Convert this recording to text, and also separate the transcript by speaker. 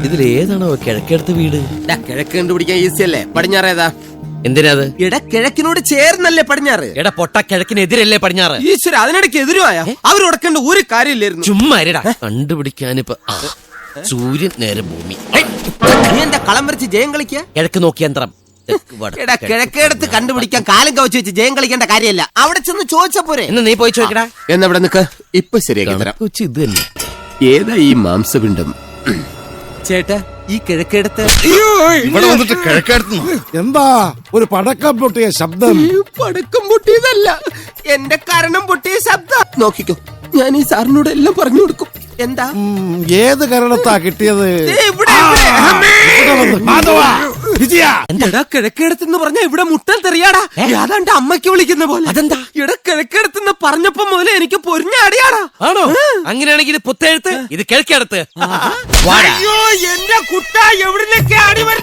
Speaker 1: ഇതിലേതാണോ കിഴക്കെടുത്ത് വീട്?
Speaker 2: കിഴക്ക് കണ്ടുപിടിക്കാൻ ഈസി അല്ലേ? പടിഞ്ഞാറേതാ?
Speaker 1: എന്തിനാത്?
Speaker 2: കിഴക്കിനോട് ചേർന്നല്ലേ പടിഞ്ഞാറ്?
Speaker 1: പൊട്ട കിഴക്കിനെതിരല്ലേ പടിഞ്ഞാറ്?
Speaker 2: ഈശ്വര, അതിനിടയ്ക്ക് എതിരുമായ അവർ ഉടക്കേണ്ട ഒരു കാര്യമില്ലായിരുന്നു.
Speaker 1: ചുമ്മാ കണ്ടുപിടിക്കാനിപ്പ സൂര്യൻ നേരെ ഭൂമി.
Speaker 2: നീ എന്താ കളം വരച്ച് ജയം കളിക്ക?
Speaker 1: കിഴക്ക് നോക്കി യന്ത്രം.
Speaker 2: കിഴക്കെടുത്ത് കണ്ടുപിടിക്കാൻ കാലം കവച്ച് വെച്ച് ജയം കളിക്കേണ്ട കാര്യമല്ല. അവിടെ ചെന്ന് ചോദിച്ചാ പോരെ?
Speaker 1: എന്ന് നീ പോയി ചോദിക്കടാ.
Speaker 2: എന്നവിടെ നിക്ക്, ഇപ്പൊ ശരിയാക്കി തരാം.
Speaker 1: കൊച്ചി ഇത് തന്നെ.
Speaker 2: ഏതാ ഈ മാംസപിണ്ഡം? ചേട്ടാ, ഈ കിഴക്കെടുത്ത്
Speaker 3: ഇവിടെ വന്നിട്ട് കിഴക്കെടുത്തു. എന്താ ഒരു പടക്കം പൊട്ടിയ ശബ്ദം?
Speaker 2: പടക്കം പൊട്ടിയതല്ല, എന്റെ കരണം പൊട്ടിയ ശബ്ദം. നോക്കിക്കോ, ഞാൻ ഈ സാറിനോട് എല്ലാം പറഞ്ഞു കൊടുക്കും. എന്താ?
Speaker 3: ഏത് കരണത്താ കിട്ടിയത്?
Speaker 2: കിഴക്കെടുത്തെന്ന് പറഞ്ഞ ഇവിടെ മുട്ടൽ തെറിയാടാ. അതാണ്ട് അമ്മയ്ക്ക് വിളിക്കുന്ന പോലെ.
Speaker 1: അതെന്താ?
Speaker 2: ഇവിടെ കിഴക്കെടുത്തെന്ന് പറഞ്ഞപ്പോ മുതലേ എനിക്ക് പൊരിഞ്ഞാടിയാടാ.
Speaker 1: ആണോ? അങ്ങനെയാണെങ്കിൽ ഇത് പുത്തെഴുത്ത്, ഇത് കിഴക്കെടുത്ത്.
Speaker 2: അയ്യോ, എന്റെ കുട്ട എവിടുന്നൊക്കെ അടി വരുന്ന